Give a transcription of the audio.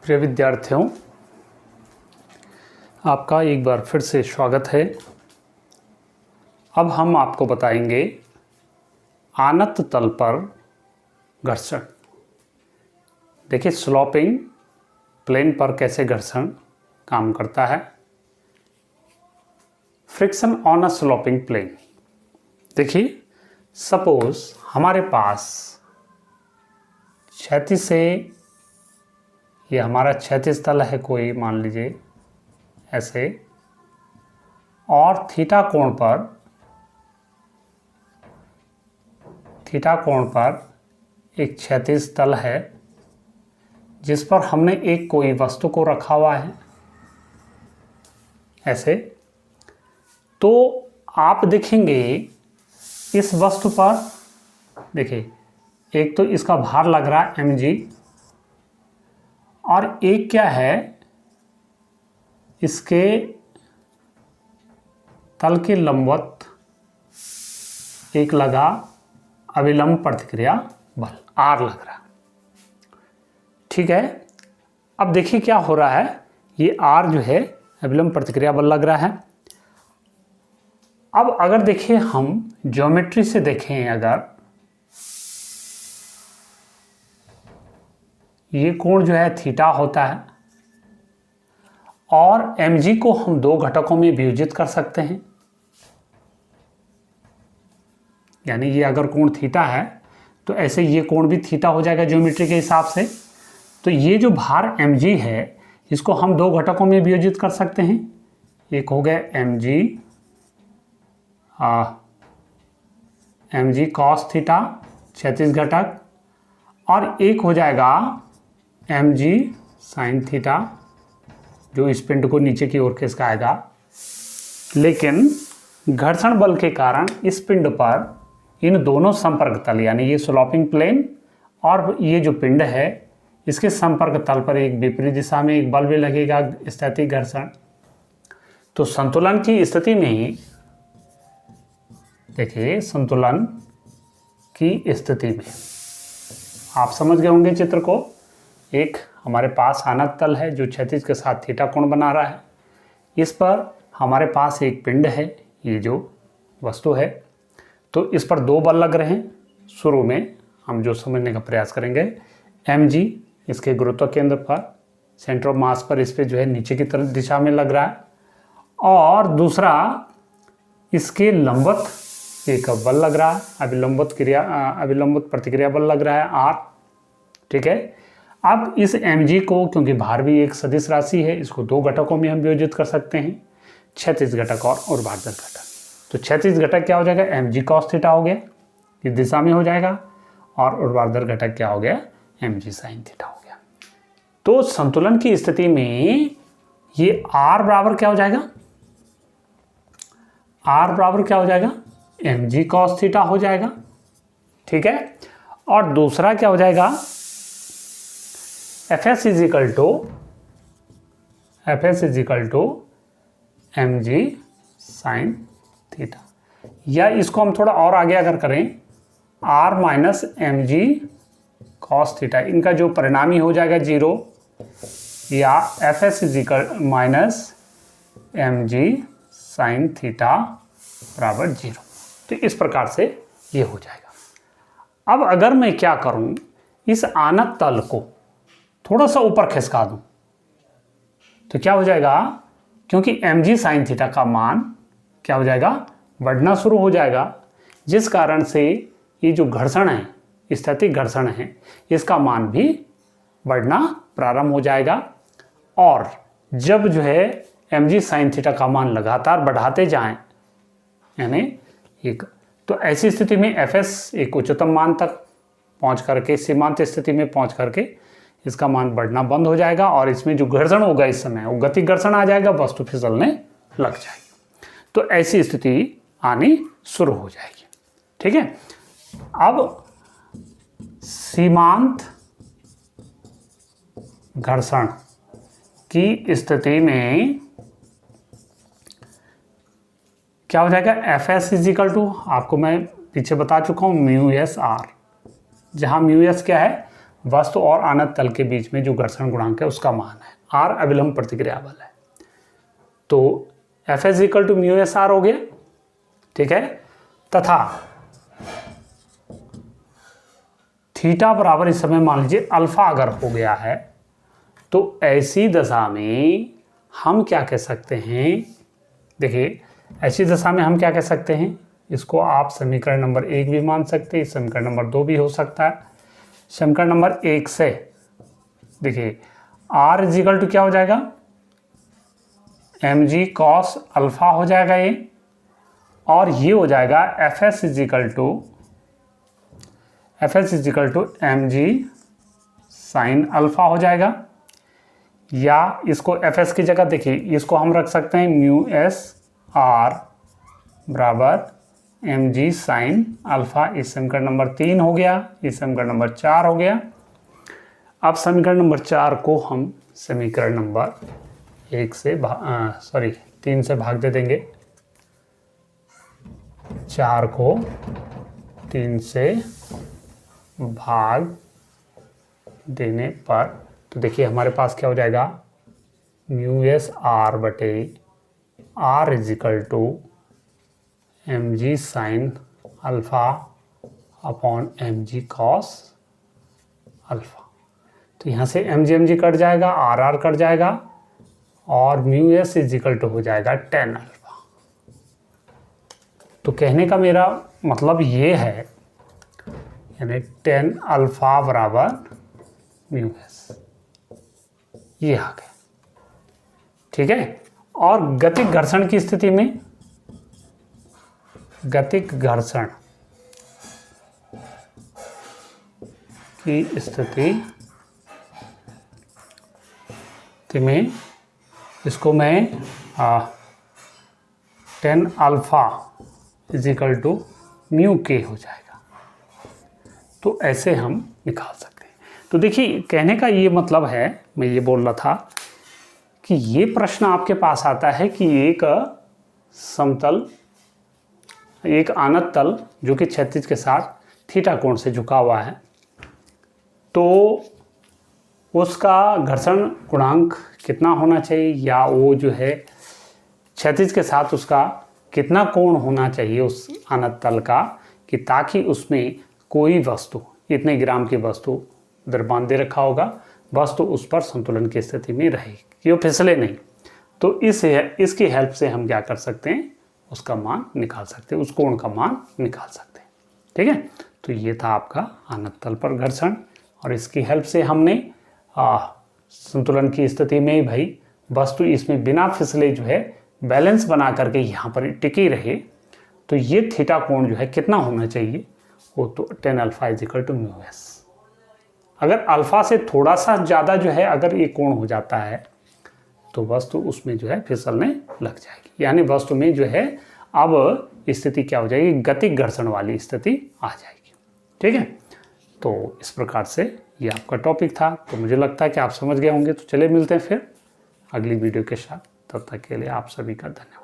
प्रिय विद्यार्थियों, आपका एक बार फिर से स्वागत है। अब हम आपको बताएंगे आनत तल पर घर्षण। देखिए, स्लोपिंग प्लेन पर कैसे घर्षण काम करता है। Friction on a sloping plane. देखिए, सपोज हमारे पास क्षैतिज से, ये हमारा क्षैतिज तल है कोई, मान लीजिए ऐसे, और थीटा कोण पर एक क्षैतिज तल है जिस पर हमने एक कोई वस्तु को रखा हुआ है ऐसे। तो आप देखेंगे इस वस्तु पर, देखिए, एक तो इसका भार लग रहा है mg, और एक क्या है, इसके तल के लंबवत एक लगा अभिलंब प्रतिक्रिया बल R लग रहा है। ठीक है, अब देखिए क्या हो रहा है, ये R जो है अभिलंब प्रतिक्रिया बल लग रहा है। अब अगर देखिए हम ज्योमेट्री से देखें, अगर ये कोण जो है थीटा होता है और mg को हम दो घटकों में विभाजित कर सकते हैं। यानी ये अगर कोण थीटा है तो ऐसे ये कोण भी थीटा हो जाएगा ज्योमेट्री के हिसाब से। तो ये जो भार mg है इसको हम दो घटकों में विभाजित कर सकते हैं। एक हो गया mg cos थीटा क्षैतिज घटक, और एक हो जाएगा mg sin थीटा जो इस पिंड को नीचे की ओर खिसका आएगा। लेकिन घर्षण बल के कारण इस पिंड पर इन दोनों संपर्क तल, यानी ये स्लोपिंग प्लेन और ये जो पिंड है, इसके संपर्क तल पर एक विपरीत दिशा में एक बल भी लगेगा, स्थैतिक घर्षण। तो संतुलन की स्थिति में, देखिए संतुलन की स्थिति में आप समझ गए होंगे चित्र को। एक हमारे पास आनत तल है जो क्षैतिज के साथ थीटा कोण बना रहा है। इस पर हमारे पास एक पिंड है, ये जो वस्तु है, तो इस पर दो बल लग रहे हैं। शुरू में हम जो समझने का प्रयास करेंगे, mg इसके गुरुत्व केंद्र पर, सेंटर ऑफ मास पर, इस पे जो है नीचे की तरफ दिशा में लग रहा है, और दूसरा इसके लंबवत एक बल लग रहा है, अभिलंबित प्रतिक्रिया बल लग रहा है R। ठीक है, अब इस mg को, क्योंकि भार भी एक सदिश राशि है, इसको दो घटकों में हम विभाजित कर सकते हैं, क्षैतिज घटक और ऊर्ध्वाधर घटक। तो क्षैतिज घटक क्या हो जाएगा, mg cos थीटा हो गया, इस दिशा में हो जाएगा, और ऊर्ध्वाधर घटक क्या हो गया, mg sin थीटा हो गया। तो संतुलन की स्थिति में ये R बराबर क्या हो जाएगा, R बराबर क्या हो जाएगा, mg cos थीटा हो जाएगा। ठीक है, और दूसरा क्या हो जाएगा, fs is equal to mg sin theta, या इसको हम थोड़ा और आगे अगर करें, R minus mg cos theta, इनका जो परिणामी हो जाएगा 0, या fs is equal minus mg sin theta बराबर 0। तो इस प्रकार से ये हो जाएगा। अब अगर मैं क्या करूं, इस आनत तल को थोड़ा सा ऊपर खिसका दूं तो क्या हो जाएगा, क्योंकि mg sin थीटा का मान क्या हो जाएगा, बढ़ना शुरू हो जाएगा, जिस कारण से ये जो घर्षण है, स्थैतिक घर्षण है, इसका मान भी बढ़ना प्रारंभ हो जाएगा। और जब जो है mg sin थीटा का मान लगातार बढ़ाते जाएं, यानी एक, तो ऐसी स्थिति में fs एक उच्चतम मान तक पहुंच करके, सीमांत स्थिति में पहुंच करके इसका मान बढ़ना बंद हो जाएगा, और इसमें जो घर्षण होगा इस समय वो गति घर्षण आ जाएगा, वस्तु फिसलने लग जाएगी। तो ऐसी स्थिति आनी शुरू हो जाएगी। ठीक है, अब सीमांत घर्षण की स्थिति में क्या हो जाएगा, fs इज इक्वल टू, आपको मैं पीछे बता चुका हूँ, μs r, जहाँ μs क्या है, वस्तु और आनत तल के बीच में जो घर्षण गुणांक है उसका मान है। आर अभिलंब प्रतिक्रिया बल है। तो F S equal to mu S R हो गया, ठीक है। तथा थीटा बराबर इस समय मान लीजिए अल्फा अगर हो गया है, तो ऐसी दशा में हम क्या कह सकते हैं, देखिए ऐसी दशा में हम क्या कह सकते हैं, इसको आप समीकरण नंबर 1 भी मान सकते हैं, समीकरण नंबर 2 भी हो सकता है। समीकरण नंबर 1 से देखिए R इजिकल टू क्या हो जाएगा, mg cos अल्फा हो जाएगा ये, और ये हो जाएगा F S is equal to mg sine alpha हो जाएगा। या इसको एफ एस की जगह देखिए इसको हम रख सकते हैं म्यू एस आर बराबर mg साइन अल्फा। इस समीकरण नंबर 3 हो गया, इस समीकरण नंबर 4 हो गया। अब समीकरण नंबर 4 को हम समीकरण नंबर 3 से भाग दे देंगे। 4 को 3 से भाग देने पर तो देखिए हमारे पास क्या हो जाएगा, म्यू एस आर बटे R is equal to mg sine alpha upon mg cos alpha. तो यहाँ से mg कट जाएगा, आर कट जाएगा, और म्यू एस इजिकल टू हो जाएगा टेन अल्फा। तो कहने का मेरा मतलब ये है, यानी टेन अल्फा बराबर म्यू एस, ये आ गया, ठीक है। और गतिक घर्षण की स्थिति में, गतिक घर्षण की स्थिति में इसको मैं 10 अल्फा इजिकल टू म्यू के हो जाएगा। तो ऐसे हम निकाल सकते हैं। तो देखिए कहने का ये मतलब है, मैं ये बोल रहा था कि ये प्रश्न आपके पास आता है कि एक समतल, एक आनत तल जो कि क्षैतिज के साथ थीटा कोण से झुका हुआ है, तो उसका घर्षण गुणांक कितना होना चाहिए, या वो जो है क्षैतिज के साथ उसका कितना कोण होना चाहिए उस आनत तल का, कि ताकि उसमें कोई वस्तु, इतने ग्राम की वस्तु द्रव्यमान दे रखा होगा, वस्तु उस पर संतुलन की स्थिति में रहेगी कि वो फिसले नहीं। तो इसकी हेल्प से हम क्या कर सकते हैं, उसका मान निकाल सकते हैं, उस कोण का मान निकाल सकते हैं, ठीक है। तो ये था आपका आनत तल पर घर्षण, और इसकी हेल्प से हमने संतुलन की स्थिति में भाई वस्तु इसमें बिना फिसले जो है बैलेंस बना करके यहाँ पर टिकी रहे, तो ये थीटा कोण जो है कितना होना चाहिए, वो तो 10 alpha is equal to mu S. अगर अल्फा से थोड़ा सा ज़्यादा जो है अगर ये कोण हो जाता है, तो वस्तु उसमें जो है फिसलने लग जाएगी, यानी वस्तु में जो है अब स्थिति क्या हो जाएगी, गतिक घर्षण वाली स्थिति आ जाएगी, ठीक है। तो इस प्रकार से ये आपका टॉपिक था। तो मुझे लगता है कि आप समझ गए होंगे। तो चलिए मिलते हैं फिर अगली वीडियो के साथ, तब तक के लिए आप सभी का धन्यवाद।